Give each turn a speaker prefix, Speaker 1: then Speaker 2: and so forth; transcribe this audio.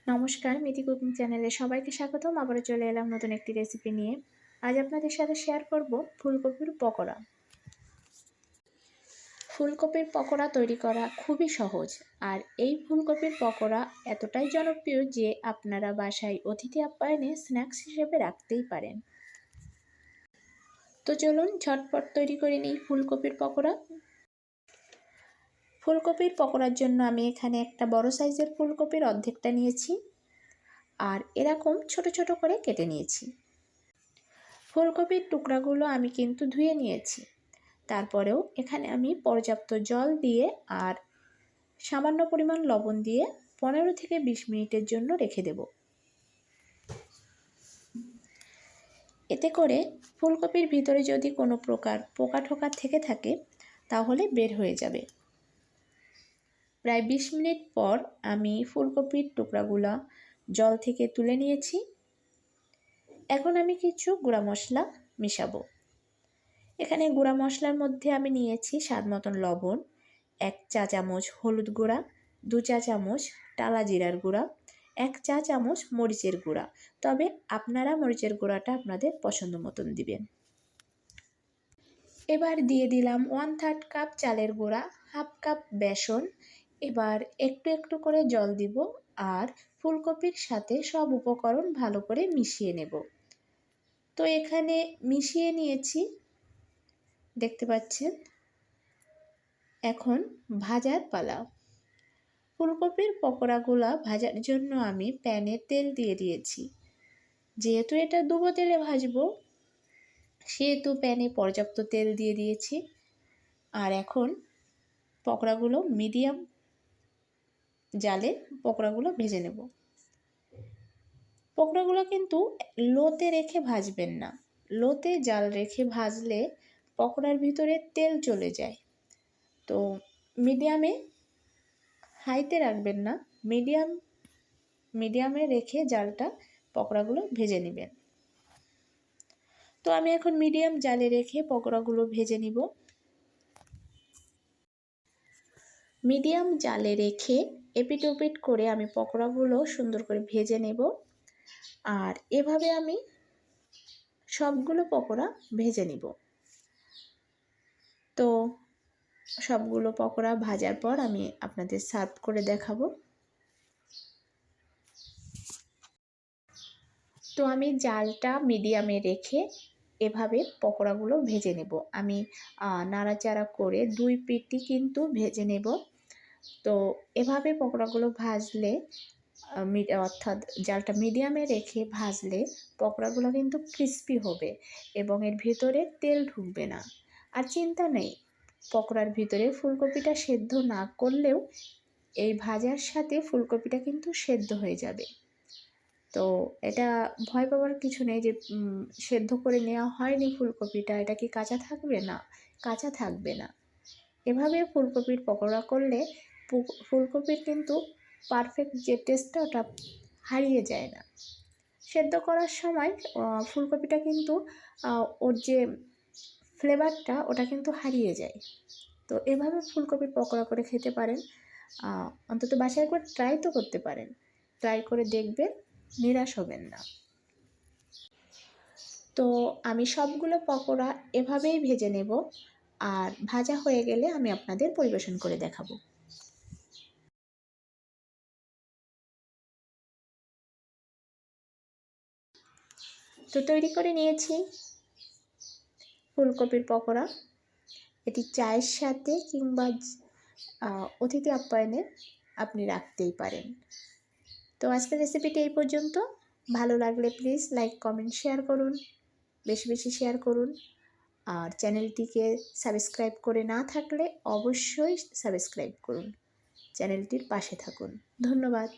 Speaker 1: নমস্কার, মিতি কুকিং চ্যানেলে সবাইকে স্বাগতম। আবারও চলে এলাম নতুন একটি রেসিপি নিয়ে। আজ আপনাদের সাথে শেয়ার করব ফুলকপির পকোড়া। ফুলকপির পকোড়া তৈরি করা খুবই সহজ, আর এই ফুলকপির পকোড়া এতটাই জনপ্রিয় যে আপনারা বাসায় অতিথি আপ্যায়নে স্ন্যাক্স হিসেবে রাখতেই পারেন। তো চলুন ঝটপট তৈরি করে নিই ফুলকপির পকোড়া। ফুলকপির পকোড়ার জন্য আমি এখানে একটা বড় সাইজের ফুলকপির অর্ধেকটা নিয়েছি, আর এরকম ছোট ছোট করে কেটে নিয়েছি। ফুলকপির টুকরাগুলো আমি কিন্তু ধুয়ে নিয়েছি, তারপরেও এখানে আমি পর্যাপ্ত জল দিয়ে আর সামান্য পরিমাণ লবণ দিয়ে 15 থেকে 20 মিনিটের জন্য রেখে দেব। এতে করে ফুলকপির ভিতরে যদি কোনো প্রকার পোকা ঠোকা থেকে থাকে তাহলে বের হয়ে যাবে। প্রায় 20 মিনিট পর আমি ফুলকপির টুকরাগুলো জল থেকে তুলে নিয়েছি। এখন আমি কিছু গুঁড়া মশলা মিশাবো। এখানে গুঁড়া মশলার মধ্যে আমি নিয়েছি স্বাদ মতন লবণ, 1 চা চামচ হলুদ গুঁড়া, 2 চা চামচ টালা জিরার গুঁড়া, 1 চা চামচ মরিচের গুঁড়া। তবে আপনারা মরিচের গুঁড়াটা আপনাদের পছন্দ মতন দিবেন। এবার দিয়ে দিলাম 1/3 কাপ চালের গুঁড়া, 1/2 কাপ বেসন। এবার একটু একটু করে জল দিব আর ফুলকপির সাথে সব উপকরণ ভালো করে মিশিয়ে নেব। তো এখানে মিশিয়ে নিয়েছি, দেখতে পাচ্ছেন। এখন ভাজার পালা। ফুলকপির পকোড়াগুলো ভাজার জন্য আমি প্যানে তেল দিয়ে দিয়েছি। যেহেতু এটা ডুবো তেলে ভাজবো সেহেতু প্যানে পর্যাপ্ত তেল দিয়ে দিয়েছি। আর এখন পকোড়াগুলো মিডিয়াম জালে পকোড়াগুলো ভেজে নেব। পকোড়াগুলো কিন্তু লোতে রেখে ভাজবেন না। লোতে জাল রেখে ভাজলে পকোড়ার ভিতরে তেল চলে যায়। তো মিডিয়ামে, হাইতে রাখবেন না, মিডিয়ামে রেখে জালটা পকোড়াগুলো ভেজে নেবেন। তো আমি এখন মিডিয়াম জালে রেখে পকোড়াগুলো ভেজে নিব। মিডিয়াম জালে রেখে এপিট ওপিট করে আমি পকোড়াগুলো সুন্দর করে ভেজে নেব। আর এভাবে আমি সবগুলো পকোড়া ভেজে নিব। তো সবগুলো পকোড়া ভাজার পর আমি আপনাদের সার্ভ করে দেখাবো। তো আমি জালটা মিডিয়ামে রেখে এভাবে পকোড়াগুলো ভেজে নেব। আমি নাড়াচাড়া করে 2 পিঠই কিন্তু ভেজে নেব। তো এভাবে পকোড়াগুলো ভাজলে অর্থাৎ জালটা মিডিয়ামে রেখে ভাজলে পকোড়াগুলো কিন্তু ক্রিস্পি হবে এবং এর ভিতরে তেল ঢুকবে না। আর চিন্তা নেই, পকোড়ার ভিতরে ফুলকপিটা সেদ্ধ না করলেও এই ভাজার সাথে ফুলকপিটা কিন্তু সেদ্ধ হয়ে যাবে। তো এটা ভয় পাওয়ার কিছু নেই যে সেদ্ধ করে নেওয়া হয়নি ফুলকপিটা, এটা কি কাঁচা থাকবে? না, কাঁচা থাকবে না। এভাবে ফুলকপির পকোড়া করলে ফুলকপির কিন্তু পারফেক্ট যে টেস্টটা ওটা হারিয়ে যায় না। সেদ্ধ করার সময় ফুলকপিটা কিন্তু ওর যে ফ্লেভারটা ওটা কিন্তু হারিয়ে যায়। তো এভাবে ফুলকপির পকোড়া করে খেতে পারেন। অন্তত বাসায় একবার ট্রাই তো করতে পারেন। ট্রাই করে দেখবেন, নিরাশ হবেন না। তো আমি সবগুলো পকোড়া এভাবেই ভেজে নেব, আর ভাজা হয়ে গেলে আমি আপনাদের পরিবেশন করে দেখাবো। তো তৈরি করে নিয়েছি ফুলকপির পকোড়া। এটি চায়ের সাথে কিংবা অতিথি আপ্যায়নে আপনি রাখতেই পারেন। তো আজকের রেসিপিটি এই পর্যন্ত। ভালো লাগলে প্লিজ লাইক, কমেন্ট, শেয়ার করুন, বেশি বেশি শেয়ার করুন। আর চ্যানেলটিকে সাবস্ক্রাইব করে না থাকলে অবশ্যই সাবস্ক্রাইব করুন, চ্যানেলটির পাশে থাকুন। ধন্যবাদ।